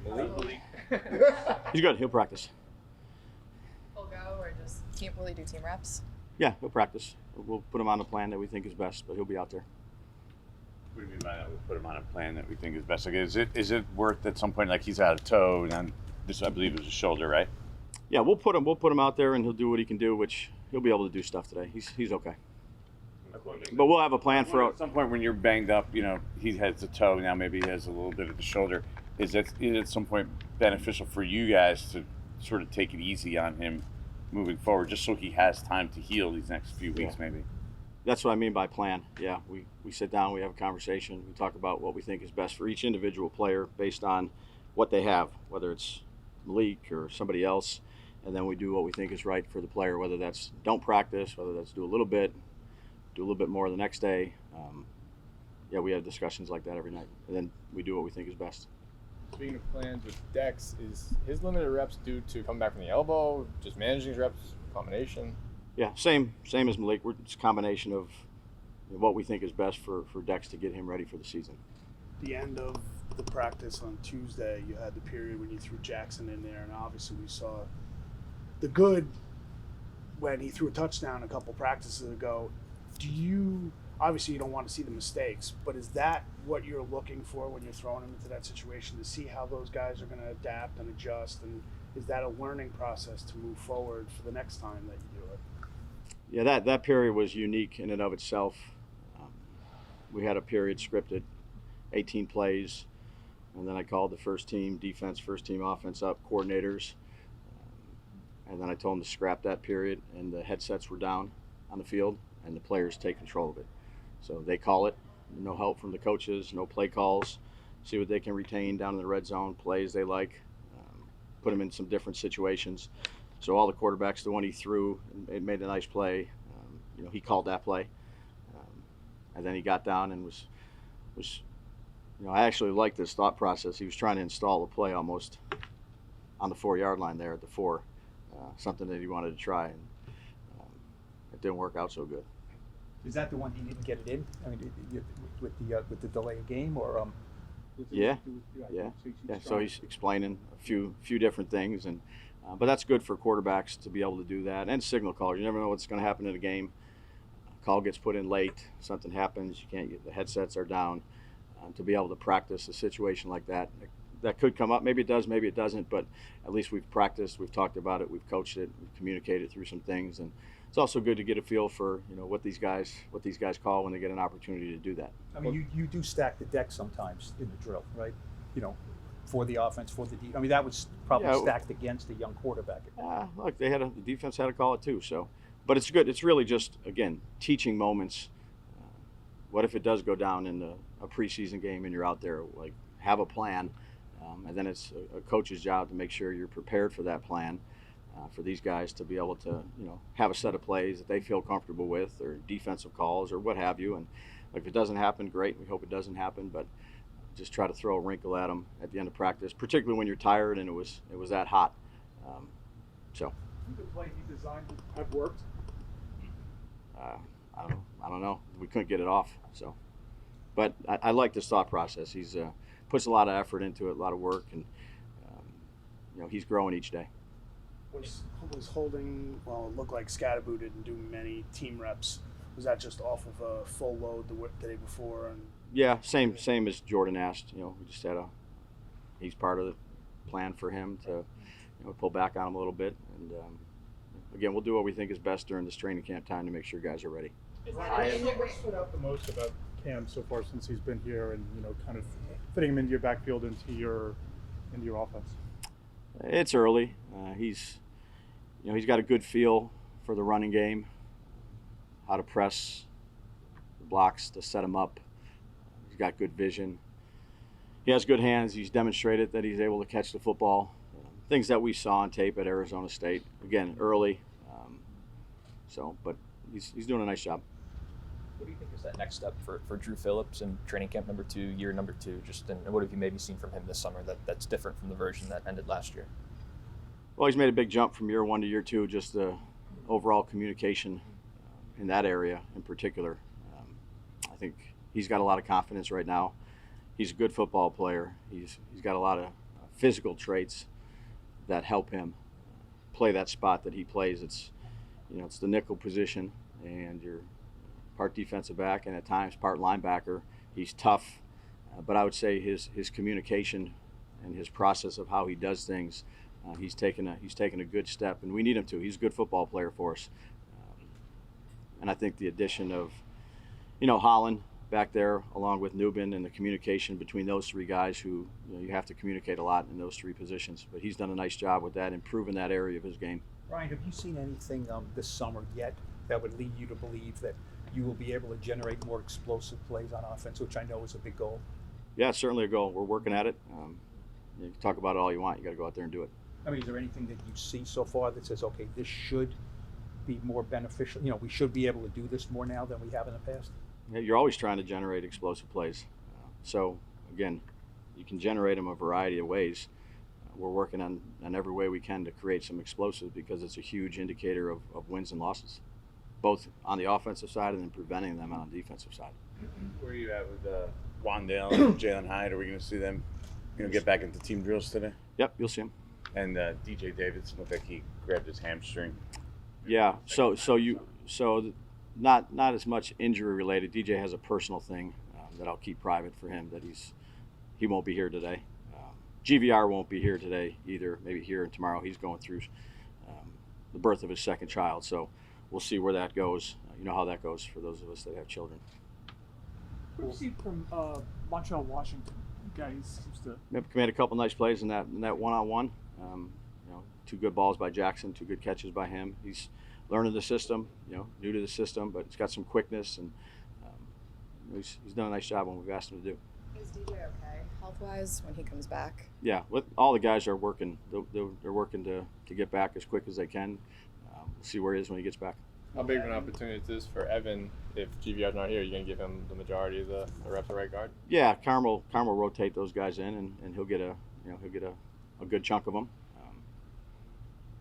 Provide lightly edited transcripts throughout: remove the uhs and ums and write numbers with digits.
Malik. He's good. He'll practice. He'll go, or just can't really do team reps? Yeah, he'll practice. We'll put him on the plan that we think is best, but he'll be out there. What do you mean by that? We'll put him on a plan that we think is best. Like, is it worth at some point, like he's out of toe, and this I believe is a shoulder, right? Yeah, we'll put him out there, and he'll do what he can do, which he'll be able to do stuff today. He's okay. But we'll have a plan for at some point when you're banged up. You know, he has the toe now. Maybe he has a little bit of the shoulder. Is it at some point beneficial for you guys to sort of take it easy on him moving forward, just so he has time to heal these next few weeks, maybe? That's what I mean by plan. Yeah, we sit down, we have a conversation, we talk about what we think is best for each individual player based on what they have, whether it's Malik or somebody else, and then we do what we think is right for the player, whether that's don't practice, whether that's do a little bit more the next day. Yeah, we have discussions like that every night, and then we do what we think is best. Speaking of plans with Dex, is his limited reps due to coming back from the elbow, just managing his reps, combination? Yeah, same as Malik. It's a combination of what we think is best for Dex to get him ready for the season. The end of the practice on Tuesday, you had the period when you threw Jackson in there, and obviously we saw the good when he threw a touchdown a couple practices ago. Obviously you don't want to see the mistakes, but is that what you're looking for when you're throwing him into that situation, to see how those guys are going to adapt and adjust, and is that a learning process to move forward for the next time that you do it? Yeah, that period was unique in and of itself. We had a period scripted, 18 plays, and then I called the first team defense, first team offense up, coordinators, and then I told them to scrap that period, and the headsets were down on the field, and the players take control of it. So they call it, no help from the coaches, no play calls, see what they can retain down in the red zone, plays they like, put them in some different situations. So all the quarterbacks, the one he threw, it made a nice play. He called that play, and then he got down and was. I actually liked this thought process. He was trying to install a play almost on the 4-yard line there at the 4, something that he wanted to try, and it didn't work out so good. Is that the one he didn't get it in? I mean, with the delay of game, or Yeah. So he's explaining a few different things, and but that's good for quarterbacks to be able to do that, and signal callers. You never know what's going to happen in a game. A call gets put in late, something happens, you can't get the headsets are down. To be able to practice a situation like that could come up. Maybe it does, maybe it doesn't, but at least we've practiced, we've talked about it, we've coached it, we've communicated through some things, and it's also good to get a feel for what these guys call when they get an opportunity to do that. I mean, you do stack the deck sometimes in the drill, right? For the offense, for the defense. I mean, that was probably stacked against a young quarterback. Look, the defense had to call it too. So, but it's good. It's really just, again, teaching moments. What if it does go down in a preseason game and you're out there? Like, have a plan, and then it's a coach's job to make sure you're prepared for that plan. For these guys to be able to, have a set of plays that they feel comfortable with, or defensive calls, or what have you. And if it doesn't happen, great. We hope it doesn't happen, but just try to throw a wrinkle at them at the end of practice, particularly when you're tired and it was that hot. So. The play he designed have worked. I don't know. We couldn't get it off. So, but I like this thought process. He's puts a lot of effort into it, a lot of work, and he's growing each day. Was Holding, it looked like Scatterboo didn't do many team reps. Was that just off of a full load the day before? And yeah, same as Jordan asked. We just had he's part of the plan for him to pull back on him a little bit, and again, we'll do what we think is best during this training camp time to make sure guys are ready. What stood out the most about Cam so far since he's been here, and kind of fitting him into your backfield, into your offense? It's early. He's got a good feel for the running game, how to press the blocks to set him up. He's got good vision. He has good hands. He's demonstrated that he's able to catch the football. Things that we saw on tape at Arizona State. Again, early. But he's doing a nice job. What do you think is that next step for Drew Phillips in training camp number 2, year number 2? And what have you maybe seen from him this summer that's different from the version that ended last year? Well, he's made a big jump from year 1 to year 2, just the overall communication in that area in particular. I think he's got a lot of confidence right now. He's a good football player. He's got a lot of physical traits that help him play that spot that he plays. It's the nickel position, and you're part defensive back and at times part linebacker. He's tough, but I would say his communication and his process of how he does things, he's taken a good step, and we need him to. He's a good football player for us, and I think the addition of Holland back there along with Nubin and the communication between those three guys who you have to communicate a lot in those three positions. But he's done a nice job with that, improving that area of his game. Ryan, have you seen anything this summer yet that would lead you to believe that you will be able to generate more explosive plays on offense, which I know is a big goal? Yeah, it's certainly a goal. We're working at it. You can talk about it all you want. You got to go out there and do it. I mean, is there anything that you see so far that says, okay, this should be more beneficial? We should be able to do this more now than we have in the past? Yeah, you're always trying to generate explosive plays. So, again, you can generate them a variety of ways. We're working on every way we can to create some explosives because it's a huge indicator of wins and losses, both on the offensive side and then preventing them on the defensive side. Where are you at with Wandale and Jalen Hyde? Are we going to see them get back into team drills today? Yep, you'll see them. And DJ Davidson looked like he grabbed his hamstring. Yeah, so not as much injury related. DJ has a personal thing that I'll keep private for him, that he won't be here today. GVR won't be here today either, maybe here and tomorrow. He's going through the birth of his second child, so we'll see where that goes. You know how that goes for those of us that have children. What do you see from Montreal Washington? Guy seems to. Yep, made a couple nice plays in that one-on-one. Two good balls by Jackson, two good catches by him. He's learning the system, new to the system, but he's got some quickness, and he's done a nice job when we've asked him to do. Is DJ okay health-wise when he comes back? Yeah, all the guys are working. They're working to get back as quick as they can. We'll see where he is when he gets back. How big of an opportunity is this for Evan if GVR's not here? You're going to give him the majority of the reps at right guard? Yeah, Carm will rotate those guys in, and he'll get a good chunk of them.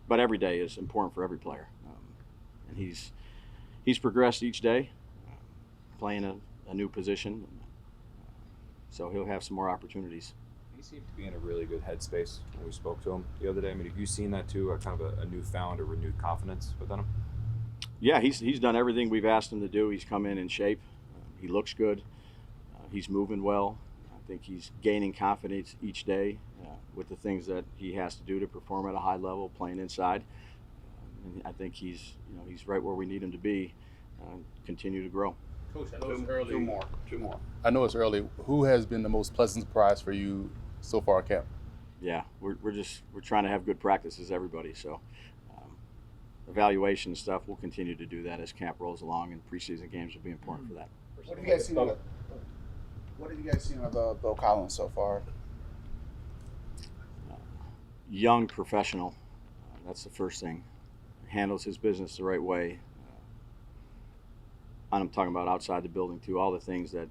But every day is important for every player, and he's progressed each day, playing a new position. So he'll have some more opportunities. He seemed to be in a really good headspace when we spoke to him the other day. I mean, have you seen that too, kind of a newfound or renewed confidence within him? Yeah, he's done everything we've asked him to do. He's come in shape. He looks good. He's moving well. I think he's gaining confidence each day with the things that he has to do to perform at a high level, playing inside. And I think he's right where we need him to be. Continue to grow. Coach, I know it's early. Two more. I know it's early. Who has been the most pleasant surprise for you so far at camp? Yeah, we're trying to have good practices, everybody. So evaluation stuff, we'll continue to do that as camp rolls along, and preseason games will be important for that. What have you guys seen of Bill Collins so far? Young professional. That's the first thing. Handles his business the right way. I'm talking about outside the building too. All the things that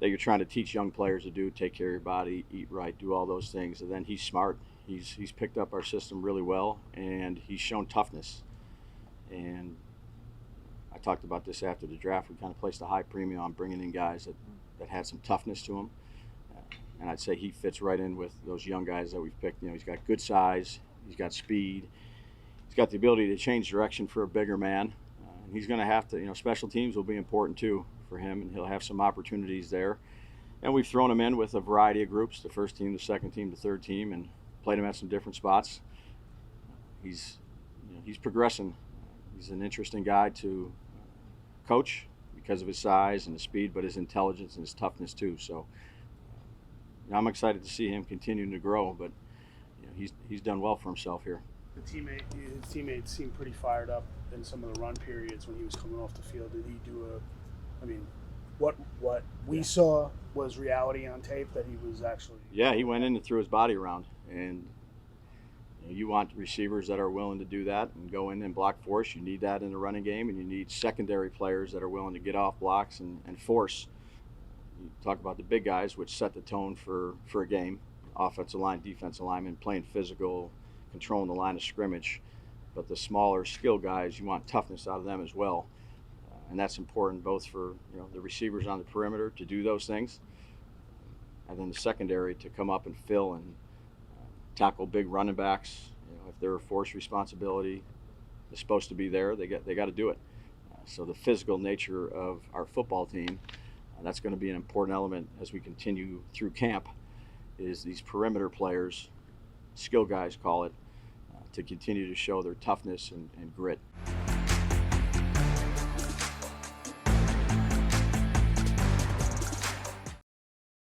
you're trying to teach young players to do: take care of your body, eat right, do all those things. And then he's smart. He's picked up our system really well, and he's shown toughness. And I talked about this after the draft. We kind of placed a high premium on bringing in guys that had some toughness to them. And I'd say he fits right in with those young guys that we've picked. He's got good size, he's got speed, he's got the ability to change direction for a bigger man. And he's going to have to, special teams will be important too for him, and he'll have some opportunities there. And we've thrown him in with a variety of groups: the first team, the second team, the third team, and played him at some different spots. He's progressing. He's an interesting guy to coach because of his size and his speed, but his intelligence and his toughness too. So I'm excited to see him continuing to grow, but he's done well for himself here. His teammates seemed pretty fired up in some of the run periods when he was coming off the field. Did he do what we saw was reality on tape, that he was actually? Yeah, he went in and threw his body around, and you want receivers that are willing to do that and go in and block force. You need that in the running game, and you need secondary players that are willing to get off blocks and force. You talk about the big guys, which set the tone for a game: offensive line, defensive linemen, playing physical, controlling the line of scrimmage. But the smaller skill guys, you want toughness out of them as well. And that's important both for the receivers on the perimeter to do those things, and then the secondary to come up and fill and tackle big running backs. If they're a force responsibility, they're supposed to be there. They got to do it. So the physical nature of our football team, that's going to be an important element as we continue through camp. Is these perimeter players, skill guys call it, to continue to show their toughness and grit.